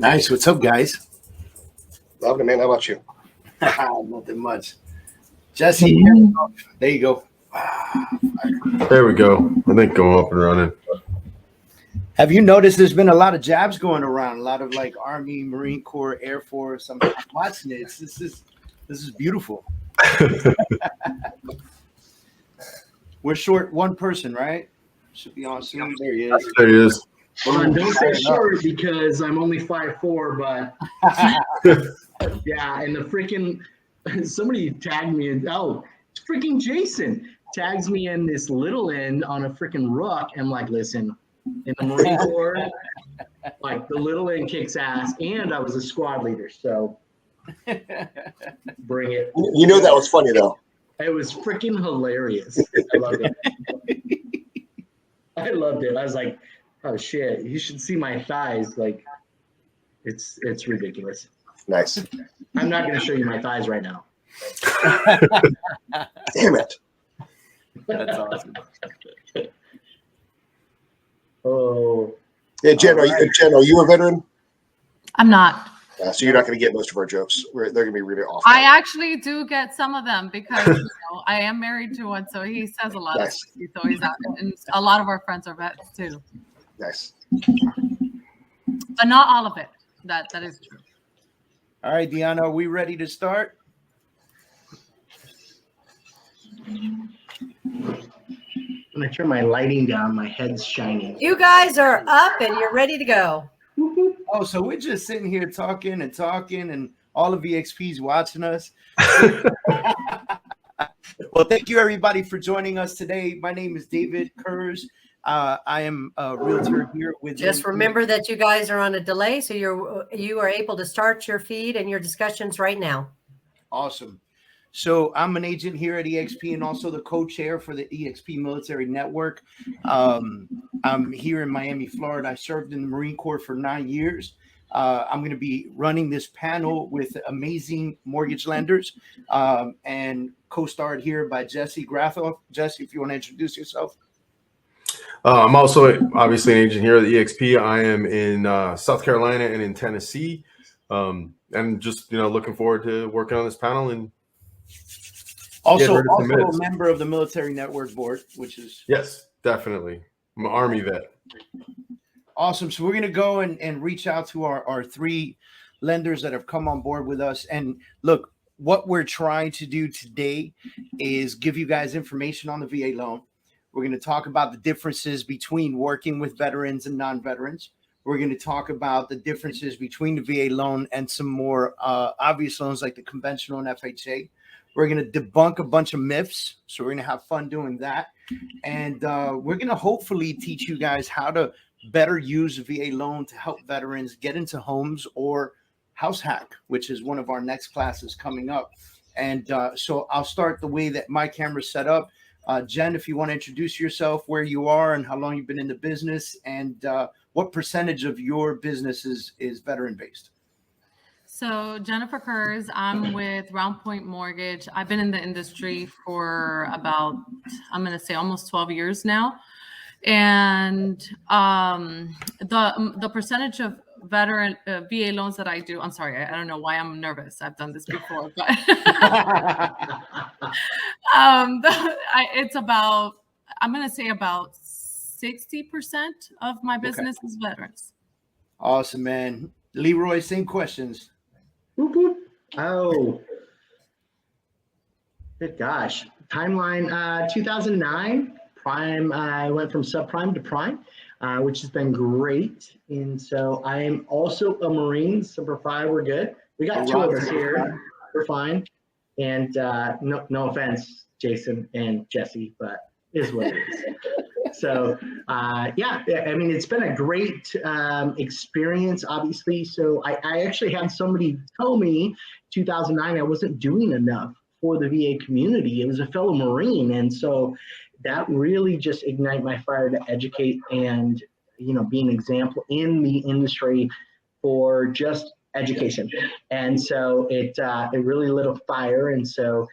Nice. What's up, guys? Loving it, man. How about you? Nothing much. Jesse, there you go. There we go. I think I'm up and running. Have you noticed there's been a lot of jabs going around? A lot of like Army, Marine Corps, Air Force. I'm watching it. This is beautiful. We're short one person, right? Should be on soon. There he is. There he is. Don't say short because I'm only 5'4", but yeah, and the freaking somebody tagged me in. Oh, it's freaking Jason tags me in this little end on a freaking rook. I'm like, listen, in the Marine Corps, like the little end kicks ass, and I was a squad leader, so bring it. You know that was funny though. It was freaking hilarious. I loved it. I loved it. I was like, oh shit, you should see my thighs. Like, it's ridiculous. Nice. I'm not going to show you my thighs right now. Damn it. That's awesome. Oh. Yeah, Jen, are you a veteran? I'm not. So you're not going to get most of our jokes. They're going to be really awful. I actually do get some of them because I am married to one, so he says a lot. Nice. He's always out, and a lot of our friends are vets too. Nice. But not all of it. That is true. All right, Deanna, are we ready to start? I'm going to turn my lighting down. My head's shining. You guys are up and you're ready to go. Oh, so we're just sitting here talking, and all of eXp's watching us. Well, thank you everybody for joining us today. My name is David Kurz. I am a realtor here with. Just remember that you guys are on a delay, so you are able to start your feed and your discussions right now. Awesome. So I'm an agent here at eXp and also the co-chair for the eXp Military Network. I'm here in Miami, Florida. I served in the Marine Corps for 9 years. I'm going to be running this panel with amazing mortgage lenders and co-starred here by Jesse Grathoff. Jesse, if you want to introduce yourself. I'm also obviously an agent here at eXp. I am in South Carolina and in Tennessee, and just looking forward to working on this panel and also a member of the Military Network Board, which is yes, definitely. I'm an Army vet. Awesome. So we're going to go and reach out to our three lenders that have come on board with us. And look, what we're trying to do today is give you guys information on the VA loan. We're going to talk about the differences between working with veterans and non-veterans. We're going to talk about the differences between the VA loan and some more obvious loans like the conventional and FHA. We're going to debunk a bunch of myths. So we're going to have fun doing that. And we're going to hopefully teach you guys how to better use a VA loan to help veterans get into homes or house hack, which is one of our next classes coming up. And so I'll start the way that my camera's set up. Jen, if you want to introduce yourself, where you are and how long you've been in the business, and what percentage of your business is veteran based. So Jennifer Kurz, I'm with Round Point Mortgage. I've been in the industry for about, I'm going to say almost 12 years now. And the percentage of veteran VA loans that I do, I'm sorry, I don't know why I'm nervous. I've done this before, but it's about, I'm going to say about 60% of my business is veterans. Awesome, man. Leroy, same questions. Oh, good gosh. Timeline 2009. Prime, I went from subprime to prime, which has been great. And so I am also a Marine. Semper Fi, we're good. We got two of us here. We're fine. And no offense, Jason and Jesse, but it is what it is. So yeah, I mean, it's been a great experience, obviously. So I actually had somebody tell me 2009 I wasn't doing enough for the VA community. It was a fellow Marine. And so that really just ignited my fire to educate and, be an example in the industry for just education. And so it really lit a fire. And so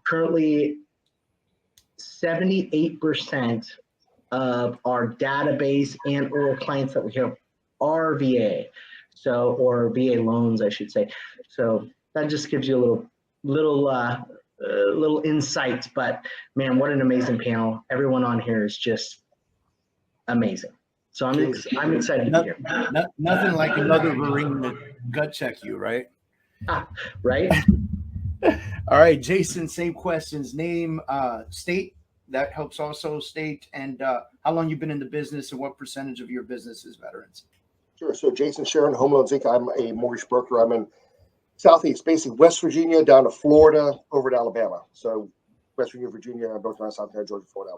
currently 78% of our database and oral clients that we have are VA. So, or VA loans, I should say. So that just gives you a little insight. But man, what an amazing panel! Everyone on here is just amazing. So I'm excited to be here. Nothing like another Marine to gut check you, right? Right? All right, Jason, same questions. Name, state, that helps also, state, and how long you've been in the business and what percentage of your business is veterans? Sure. So Jason Sharon, Home Loans Inc. I'm a mortgage broker. I'm in Southeast, basically West Virginia down to Florida over to Alabama. So West Virginia, Virginia, North Carolina, South Carolina, Georgia, Florida,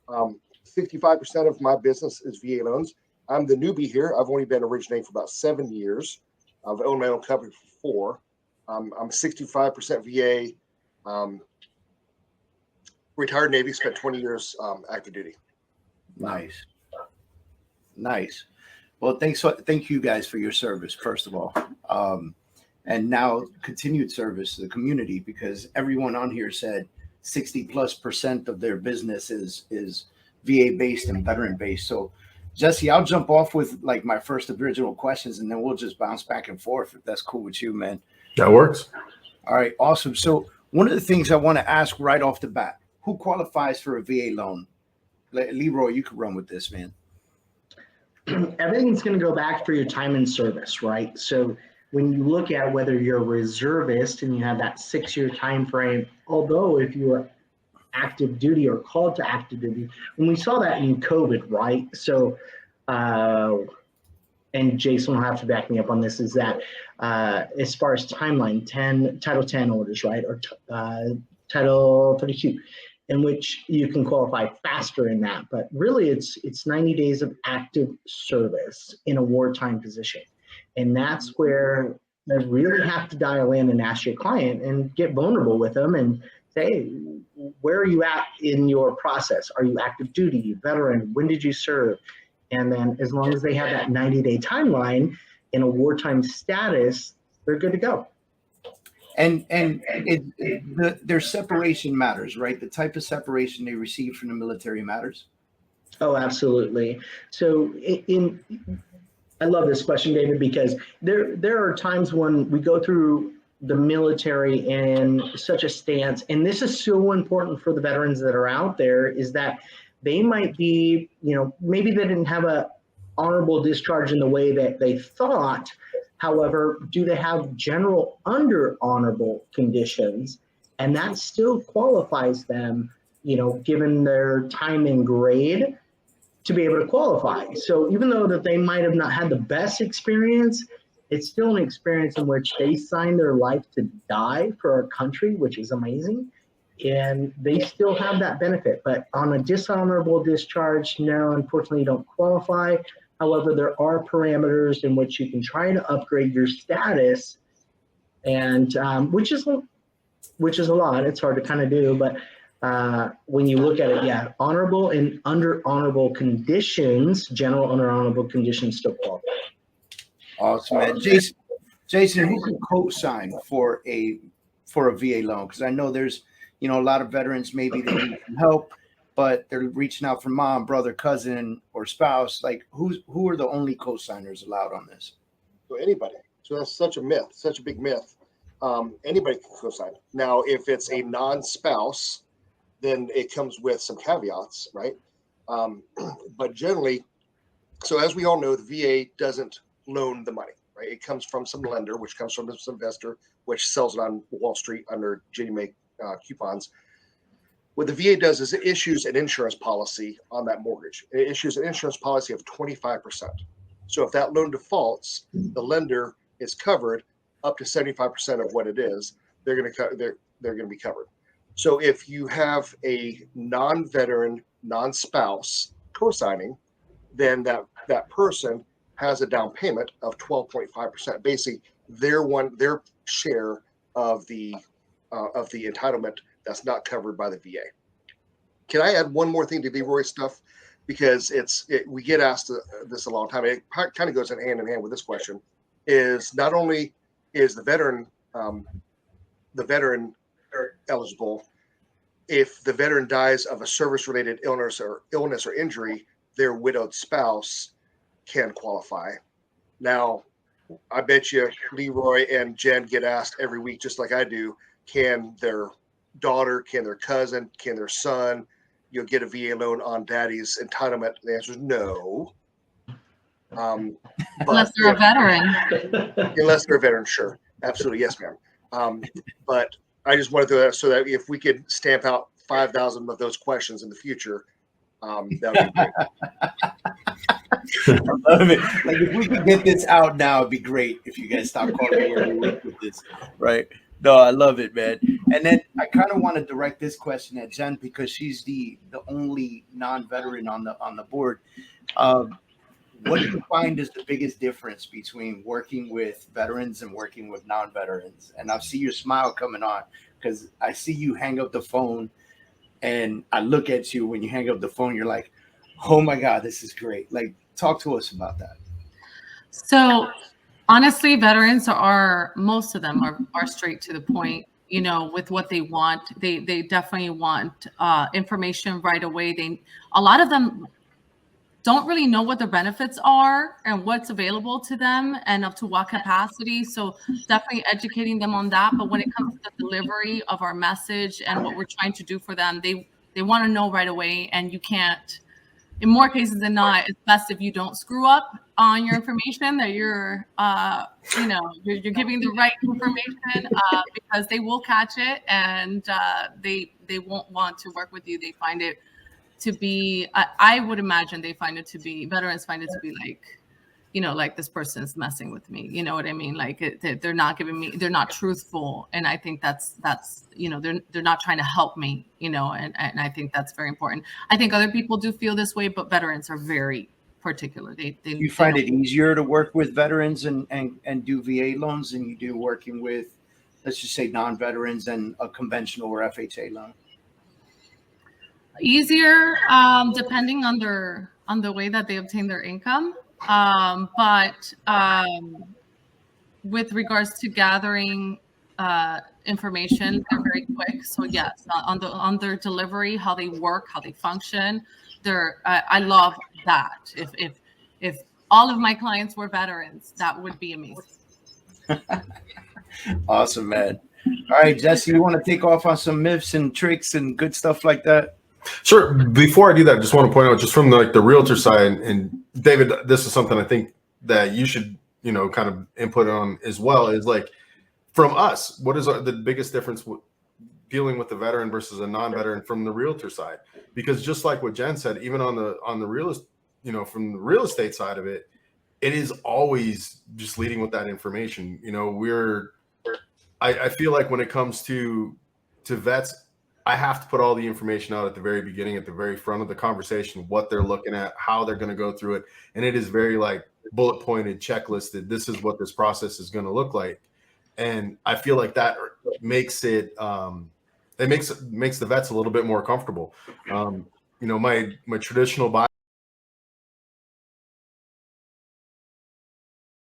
Alabama. 65% of my business is VA loans. I'm the newbie here. I've only been originating for about 7 years. I've owned my own company for 4. I'm 65% VA. Retired Navy, spent 20 years active duty. Nice. Well, thank you guys for your service, first of all. And now continued service to the community, because everyone on here said 60+% of their business is VA based and veteran based. So Jesse, I'll jump off with like my first original questions and then we'll just bounce back and forth if that's cool with you, man. That works. All right, awesome. So one of the things I want to ask right off the bat, who qualifies for a VA loan? Leroy, you can run with this, man. Everything's going to go back for your time in service, right? So when you look at whether you're a reservist and you have that 6-year time frame, although if you are active duty or called to active duty, and we saw that in COVID, right? So, and Jason will have to back me up on this, is that as far as timeline, Title 10 orders, right? Or Title 32, in which you can qualify faster in that. But really it's 90 days of active service in a wartime position. And that's where you really have to dial in and ask your client and get vulnerable with them and say, hey, where are you at in your process? Are you active duty, veteran? When did you serve? And then as long as they have that 90-day timeline in a wartime status, they're good to go. And their separation matters, right? The type of separation they receive from the military matters. Oh, absolutely. So I love this question, David, because there are times when we go through the military in such a stance, and this is so important for the veterans that are out there, is that they might be, maybe they didn't have a honorable discharge in the way that they thought. However, do they have general under honorable conditions? And that still qualifies them, given their time and grade, to be able to qualify. So even though that they might have not had the best experience, it's still an experience in which they signed their life to die for our country, which is amazing. And they still have that benefit. But on a dishonorable discharge, no, unfortunately, you don't qualify. However, there are parameters in which you can try to upgrade your status, and which is a lot. It's hard to kind of do, but when you look at it, yeah, honorable and under honorable conditions, general under honorable conditions still qualify. Awesome, man. Jason, who can co-sign for a VA loan? Because I know there's a lot of veterans, maybe they need some help, but they're reaching out for mom, brother, cousin, or spouse. Like, who are the only co-signers allowed on this? So anybody. So that's such a myth, such a big myth. Anybody can co-sign. Now, if it's a non-spouse, then it comes with some caveats, right? But generally, so as we all know, the VA doesn't loan the money, right? It comes from some lender, which comes from some investor, which sells it on Wall Street under Ginnie Mae coupons. What the VA does is it issues an insurance policy on that mortgage. It issues an insurance policy of 25%. So if that loan defaults, the lender is covered up to 75% of what it is. They're going to be covered. So if you have a non-veteran, non-spouse co-signing, then that person has a down payment of 12.5%. Basically, their share of the entitlement that's not covered by the VA. Can I add one more thing to Leroy's stuff? Because we get asked this a long time. It kind of goes hand in hand with this question. Is not only is the veteran eligible, if the veteran dies of a service-related illness or injury, their widowed spouse can qualify. Now, I bet you Leroy and Jen get asked every week, just like I do, can their daughter, can their cousin, can their son, get a VA loan on daddy's entitlement? The answer is no. Unless they're a veteran. Unless they're a veteran, sure. Absolutely. Yes, ma'am. But I just wanted to, so that if we could stamp out 5,000 of those questions in the future, that would be great. I love it. Like if we could get this out now, it'd be great if you guys stop calling me every week with this, right? No, I love it, man. And then I kind of want to direct this question at Jen because she's the only non-veteran on the board. What do you find is the biggest difference between working with veterans and working with non-veterans? And I see your smile coming on because I see you hang up the phone and I look at you when you hang up the phone, you're like, oh my God, this is great. Like, talk to us about that. So honestly, veterans most of them are straight to the point, with what they want. They definitely want information right away. A lot of them don't really know what the benefits are and what's available to them and up to what capacity. So definitely educating them on that. But when it comes to the delivery of our message and what we're trying to do for them, they want to know right away. And you can't, in more cases than not, it's best if you don't screw up on your information, that you're giving the right information because they will catch it and they won't want to work with you. They find it to be, I would imagine veterans find it to be like, like this person's messing with me. You know what I mean? Like they're not they're not truthful. And I think that's, they're not trying to help me, and I think that's very important. I think other people do feel this way, but veterans are very particular. You find it easier to work with veterans and do VA loans than you do working with, let's just say, non-veterans and a conventional or FHA loan? Easier, depending on the way that they obtain their income. But with regards to gathering information, they're very quick. So yes, on their delivery, how they work, how they function, I love that. If all of my clients were veterans, that would be amazing. Awesome, man. All right, Jesse, you want to take off on some myths and tricks and good stuff like that? Sure. Before I do that, I just want to point out, just from the realtor side, and David, this is something I think that you should, kind of input on as well, is like, from us, what is the biggest difference dealing with the veteran versus a non-veteran from the realtor side? Because just like what Jen said, even on the from the real estate side of it, it is always just leading with that information. I feel like when it comes to vets, I have to put all the information out at the very beginning, at the very front of the conversation, what they're looking at, how they're going to go through it. And it is very like bullet pointed, checklisted. This is what this process is going to look like. And I feel like that makes it, makes the vets a little bit more comfortable. My traditional buy